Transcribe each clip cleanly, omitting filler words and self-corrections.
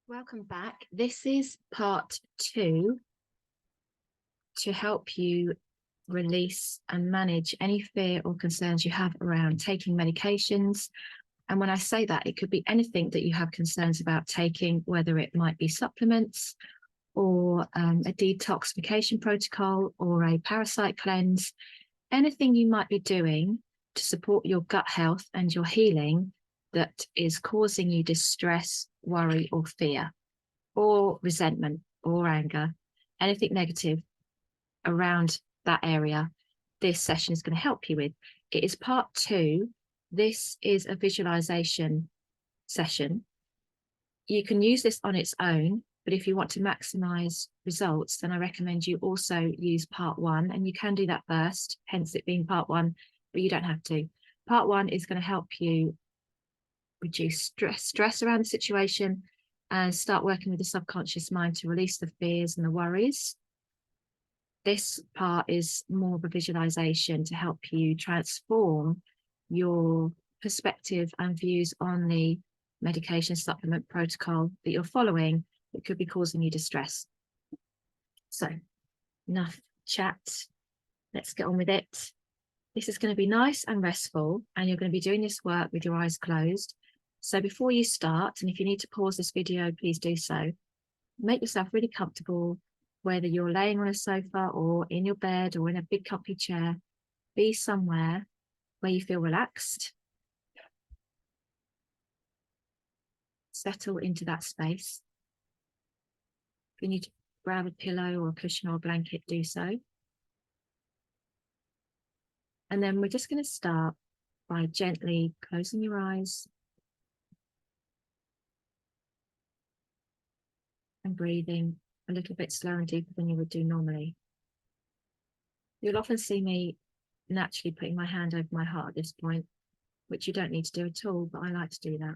Welcome back. This is part 2 to help you release and manage any fear or concerns you have around taking medications. And when I say that, it could be anything that you have concerns about taking, whether it might be supplements or a detoxification protocol or a parasite cleanse, anything you might be doing to support your gut health and your healing that is causing you distress, worry, or fear, or resentment or anger, anything negative around that area, this session is going to help you with. It is part 2. This is a visualization session. You can use this on its own, but if you want to maximize results, then I recommend you also use part 1, and you can do that first, hence it being part 1, but you don't have to. Part 1 is going to help you reduce stress around the situation and start working with the subconscious mind to release the fears and the worries. This part is more of a visualization to help you transform your perspective and views on the medication supplement protocol that you're following that could be causing you distress. So, enough chat. Let's get on with it. This is going to be nice and restful, and you're going to be doing this work with your eyes closed. So before you start, and if you need to pause this video, please do so. Make yourself really comfortable, whether you're laying on a sofa or in your bed or in a big comfy chair. Be somewhere where you feel relaxed. Settle into that space. If you need to grab a pillow or a cushion or a blanket, do so. And then we're just going to start by gently closing your eyes and breathing a little bit slower and deeper than you would do normally. You'll often see me naturally putting my hand over my heart at this point, which you don't need to do at all, but I like to do that.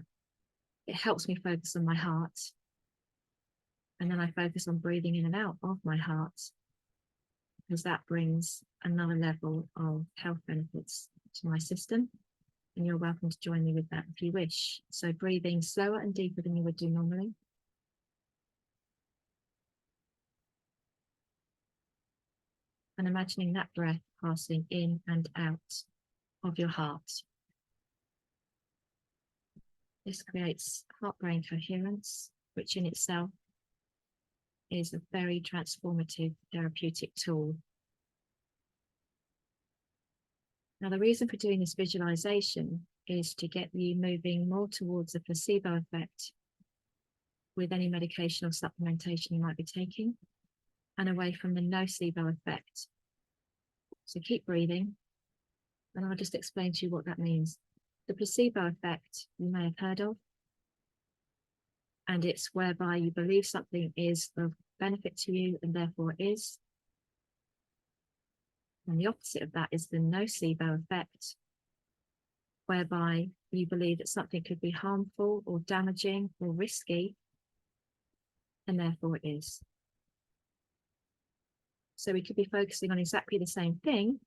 It helps me focus on my heart. And then I focus on breathing in and out of my heart, because that brings another level of health benefits to my system. And you're welcome to join me with that if you wish. So breathing slower and deeper than you would do normally. And imagining that breath passing in and out of your heart. This creates heart-brain coherence, which in itself is a very transformative therapeutic tool. Now, the reason for doing this visualization is to get you moving more towards a placebo effect with any medication or supplementation you might be taking, and away from the nocebo effect. So keep breathing, and I'll just explain to you what that means. The placebo effect you may have heard of, and it's whereby you believe something is of benefit to you and therefore it is. And the opposite of that is the nocebo effect, whereby you believe that something could be harmful or damaging or risky, and therefore it is. So we could be focusing on exactly the same thing,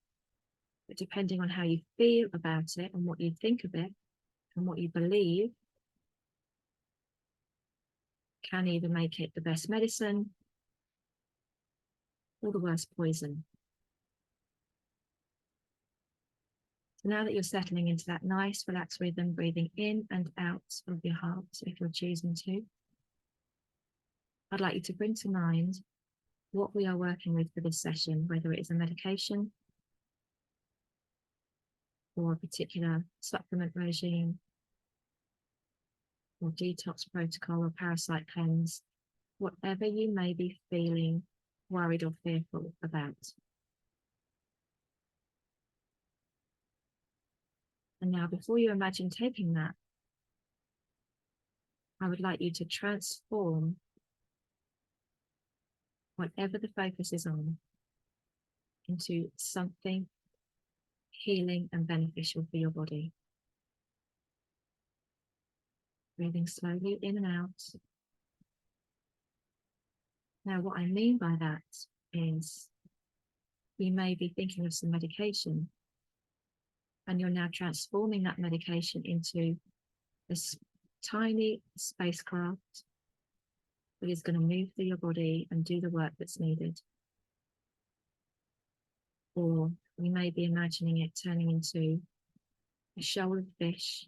but depending on how you feel about it and what you think of it and what you believe, can either make it the best medicine or the worst poison. So now that you're settling into that nice, relaxed rhythm, breathing in and out of your heart, if you're choosing to, I'd like you to bring to mind what we are working with for this session, whether it is a medication or a particular supplement regime or detox protocol or parasite cleanse, whatever you may be feeling worried or fearful about. And now, before you imagine taking that, I would like you to transform whatever the focus is on into something healing and beneficial for your body. Breathing slowly in and out. Now, what I mean by that is you may be thinking of some medication, and you're now transforming that medication into this tiny spacecraft that is going to move through your body and do the work that's needed. Or you may be imagining it turning into a shoal of fish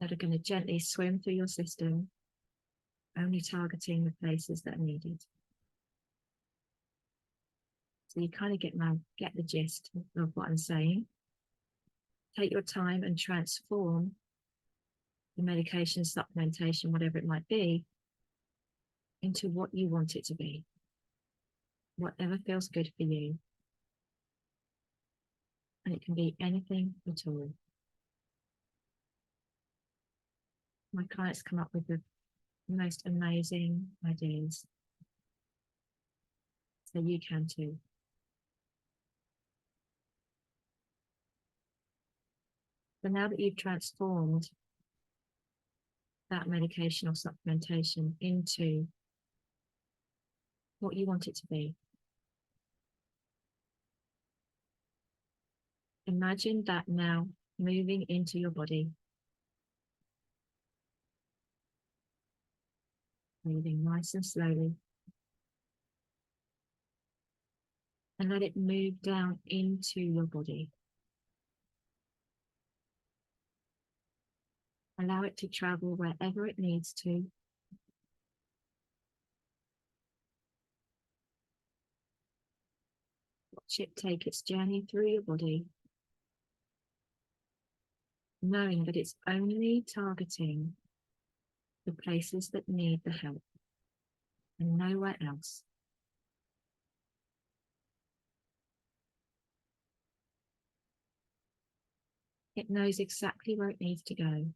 that are going to gently swim through your system, only targeting the places that are needed. So you kind of get the gist of what I'm saying. Take your time and transform the medication, supplementation, whatever it might be, into what you want it to be. Whatever feels good for you. And it can be anything at all. My clients come up with the most amazing ideas. So you can too. But now that you've transformed that medication or supplementation into what you want it to be, imagine that now moving into your body. Breathing nice and slowly. And let it move down into your body. Allow it to travel wherever it needs to. Watch it take its journey through your body, knowing that it's only targeting the places that need the help and nowhere else. It knows exactly where it needs to go.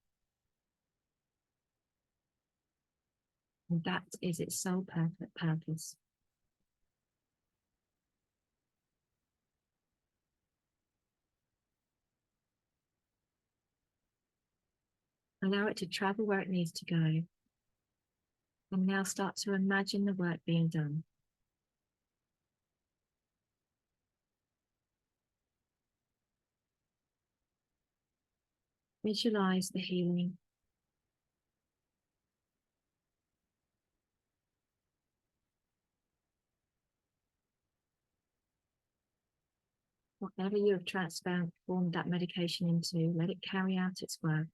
And that is its sole purpose. Allow it to travel where it needs to go. And now start to imagine the work being done. Visualize the healing. Whatever you have transformed that medication into, let it carry out its work.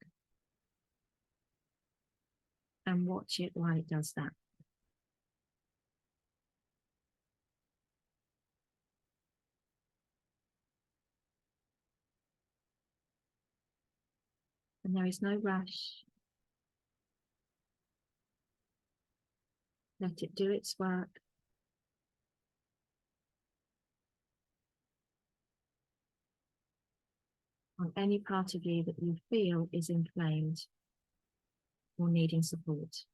And watch it while it does that. And there is no rush. Let it do its work. On any part of you that you feel is inflamed or needing support.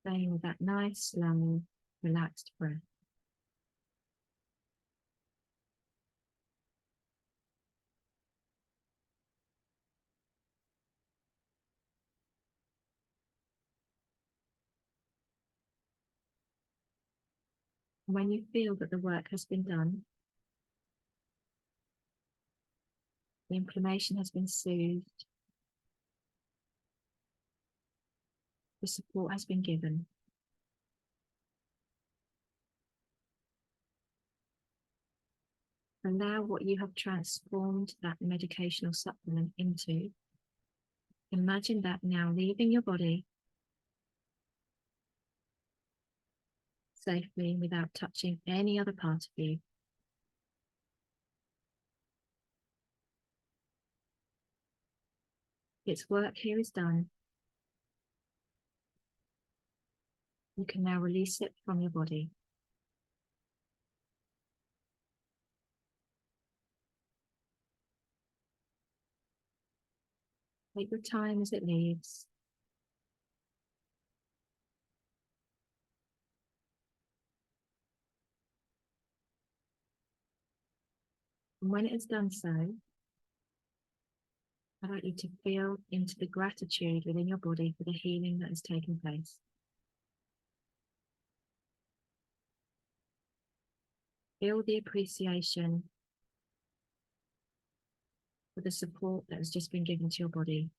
Staying with that nice, slow, relaxed breath. When you feel that the work has been done, the inflammation has been soothed, the support has been given, allow what you have transformed that medication or supplement into. Imagine that now leaving your body safely without touching any other part of you. Its work here is done. You can now release it from your body. Take your time as it leaves. And when it has done so, I'd like you to feel into the gratitude within your body for the healing that has taken place. Feel the appreciation for the support that has just been given to your body.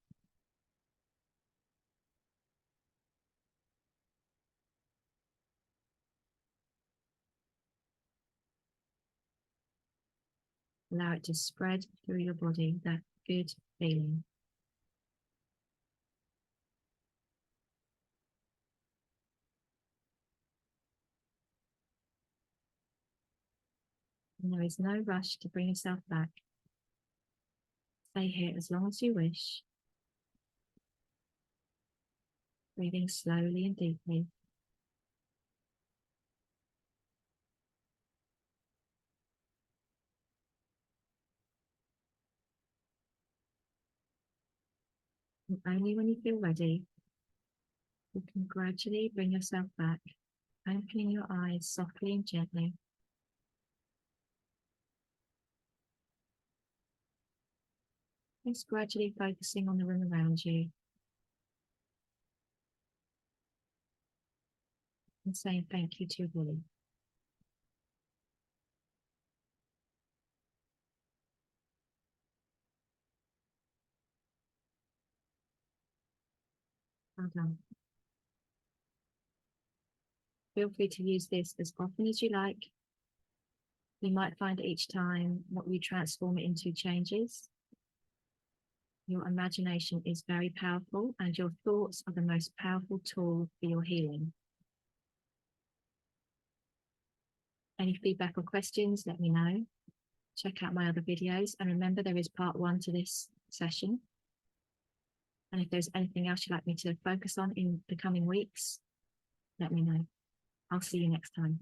Allow it to spread through your body, that good feeling. And there is no rush to bring yourself back. Stay here as long as you wish. Breathing slowly and deeply. And only when you feel ready, you can gradually bring yourself back, opening your eyes softly and gently. Just gradually focusing on the room around you and saying thank you to your body. Well done. Feel free to use this as often as you like. You might find each time what you transform it into changes. Your imagination is very powerful, and your thoughts are the most powerful tool for your healing. Any feedback or questions, let me know. Check out my other videos, and remember there is part 1 to this session. And if there's anything else you'd like me to focus on in the coming weeks, let me know. I'll see you next time.